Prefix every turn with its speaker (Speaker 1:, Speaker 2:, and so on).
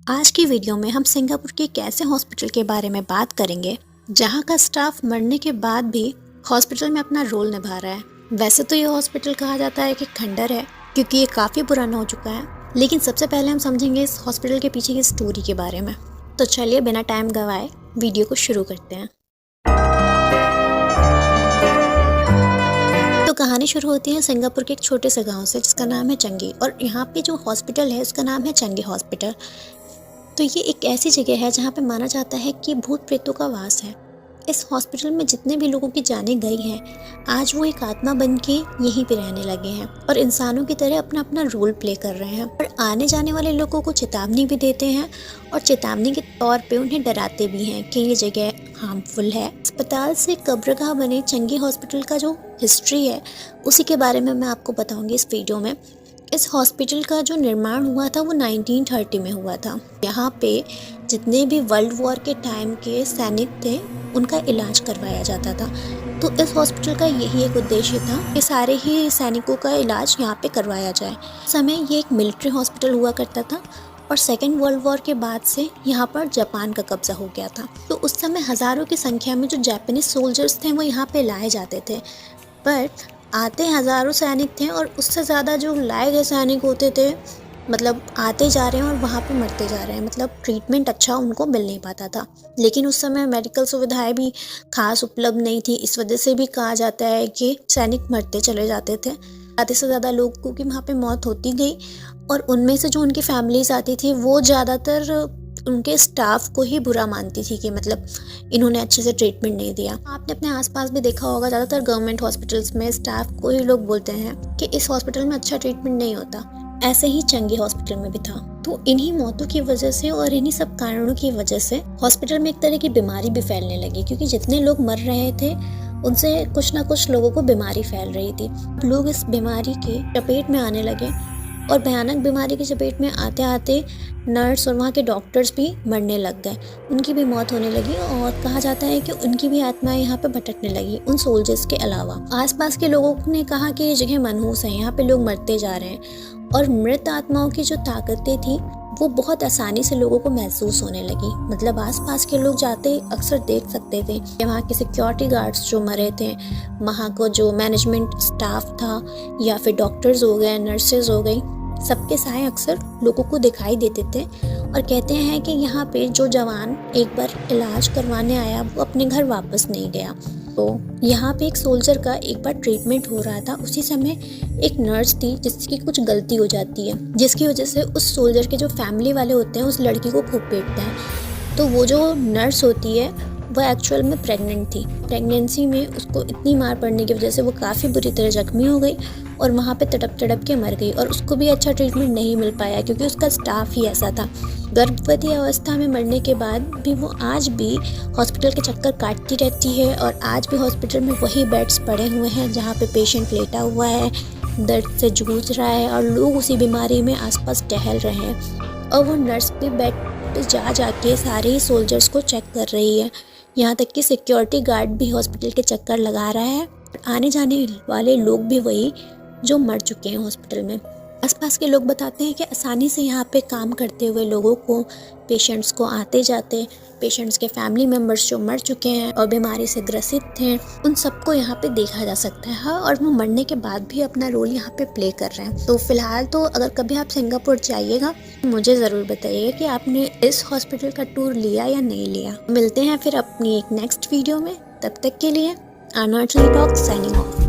Speaker 1: आज की वीडियो में हम सिंगापुर के एक ऐसे हॉस्पिटल के बारे में बात करेंगे जहां का स्टाफ मरने के बाद भी हॉस्पिटल में अपना रोल निभा रहा है। वैसे तो ये हॉस्पिटल कहा जाता है कि खंडर है क्योंकि ये काफ़ी पुराना हो चुका है, लेकिन सबसे पहले हम समझेंगे इस हॉस्पिटल के पीछे की स्टोरी के बारे में। तो चलिए बिना टाइम गवाए वीडियो को शुरू करते हैं। तो कहानी शुरू होती है सिंगापुर के एक छोटे से गांव से जिसका नाम है चंगी, और यहाँ पे जो हॉस्पिटल है उसका नाम है चंगी हॉस्पिटल। तो ये एक ऐसी जगह है जहाँ पे माना जाता है कि भूत प्रेतों का वास है। इस हॉस्पिटल में जितने भी लोगों की जानें गई हैं, आज वो एक आत्मा बन के यहीं पे रहने लगे हैं और इंसानों की तरह अपना अपना रोल प्ले कर रहे हैं और आने जाने वाले लोगों को चेतावनी भी देते हैं और चेतावनी के तौर पे उन्हें डराते भी हैं कि ये जगह हार्मफुल है। अस्पताल से कब्रगाह बने चंगी हॉस्पिटल का जो हिस्ट्री है उसी के बारे में मैं आपको बताऊंगी इस वीडियो में। इस हॉस्पिटल का जो निर्माण हुआ था वो 1930 में हुआ था। यहाँ पे जितने भी वर्ल्ड वॉर के टाइम के सैनिक थे उनका इलाज करवाया जाता था। तो इस हॉस्पिटल का यही एक उद्देश्य था कि सारे ही सैनिकों का इलाज यहाँ पे करवाया जाए। समय ये एक मिलिट्री हॉस्पिटल हुआ करता था और सेकेंड वर्ल्ड वॉर के बाद से यहाँ पर जापान का कब्जा हो गया था। तो उस समय हज़ारों की संख्या में जो जापानीज सोल्जर्स थे वो यहाँ पे लाए जाते थे, बट आते हज़ारों सैनिक थे और उससे ज़्यादा जो लाए गए सैनिक होते थे, मतलब आते जा रहे हैं और वहाँ पे मरते जा रहे हैं, मतलब ट्रीटमेंट अच्छा उनको मिल नहीं पाता था। लेकिन उस समय मेडिकल सुविधाएं भी खास उपलब्ध नहीं थी, इस वजह से भी कहा जाता है कि सैनिक मरते चले जाते थे। आधे से ज़्यादा लोगों की वहाँ पे मौत होती गई और उनमें से जो उनकी फैमिलीज आती थी वो ज़्यादातर उनके स्टाफ को ही बुरा मानती थी कि मतलब इन्होंने अच्छे से ट्रीटमेंट नहीं दिया। आपने अपने आसपास भी देखा होगा, ज़्यादातर गवर्नमेंट हॉस्पिटल्स में स्टाफ को ही लोग बोलते हैं कि इस हॉस्पिटल में अच्छा ट्रीटमेंट नहीं होता। ऐसे ही चंगी हॉस्पिटल में भी था। तो इन्हीं मौतों की वजह से और इन्हीं सब कारणों की वजह से हॉस्पिटल में एक तरह की बीमारी भी फैलने लगी, क्योंकि जितने लोग मर रहे थे उनसे कुछ ना कुछ लोगों को बीमारी फैल रही थी। लोग इस बीमारी के चपेट में आने लगे और भयानक बीमारी की चपेट में आते आते नर्स और वहाँ के डॉक्टर्स भी मरने लग गए, उनकी भी मौत होने लगी और कहा जाता है कि उनकी भी आत्माएं यहाँ पे भटकने लगी उन सोल्जर्स के अलावा। आसपास के लोगों ने कहा कि ये जगह मनहूस है, यहाँ पे लोग मरते जा रहे हैं और मृत आत्माओं की जो ताकतें थी वो बहुत आसानी से लोगों को महसूस होने लगी। मतलब आसपास के लोग जाते अक्सर देख सकते थे कि वहाँ के सिक्योरिटी गार्ड्स जो मरे थे, वहाँ को जो मैनेजमेंट स्टाफ था या फिर डॉक्टर्स हो गए, नर्सेज हो गई, सबके साए अक्सर लोगों को दिखाई देते थे। और कहते हैं कि यहाँ पे जो जवान एक बार इलाज करवाने आया वो अपने घर वापस नहीं गया। तो यहाँ पे एक सोल्जर का एक बार ट्रीटमेंट हो रहा था, उसी समय एक नर्स थी जिसकी कुछ गलती हो जाती है, जिसकी वजह से उस सोल्जर के जो फैमिली वाले होते हैं उस लड़की को खूब पीटते हैं। तो वो जो नर्स होती है वह एक्चुअल में प्रेग्नेंट थी। प्रेगनेंसी में उसको इतनी मार पड़ने की वजह से वो काफ़ी बुरी तरह जख्मी हो गई और वहाँ पे तड़प तड़प के मर गई और उसको भी अच्छा ट्रीटमेंट नहीं मिल पाया क्योंकि उसका स्टाफ ही ऐसा था। गर्भवती अवस्था में मरने के बाद भी वो आज भी हॉस्पिटल के चक्कर काटती रहती है और आज भी हॉस्पिटल में वही बेड्स पड़े हुए हैं जहाँ पे पेशेंट लेटा हुआ है, दर्द से जूझ रहा है और लोग उसी बीमारी में आसपास टहल रहे हैं। और वो नर्स भी बेड पे जा जाके सारे ही सोल्जर्स को चेक कर रही है, यहाँ तक कि सिक्योरिटी गार्ड भी हॉस्पिटल के चक्कर लगा रहा है। आने जाने वाले लोग भी वही जो मर चुके हैं हॉस्पिटल में। आसपास के लोग बताते हैं कि आसानी से यहाँ पे काम करते हुए लोगों को, पेशेंट्स को आते जाते, पेशेंट्स के फैमिली मेम्बर्स जो मर चुके हैं और बीमारी से ग्रसित थे उन सबको यहाँ पे देखा जा सकता है और वो मरने के बाद भी अपना रोल यहाँ पे प्ले कर रहे हैं। तो फिलहाल तो अगर कभी आप सिंगापुर जाइएगा मुझे ज़रूर बताइएगा कि आपने इस हॉस्पिटल का टूर लिया या नहीं लिया। मिलते हैं फिर अपनी एक नेक्स्ट वीडियो में, तब तक के लिए आर्नल्ड टॉक साइनिंग ऑफ।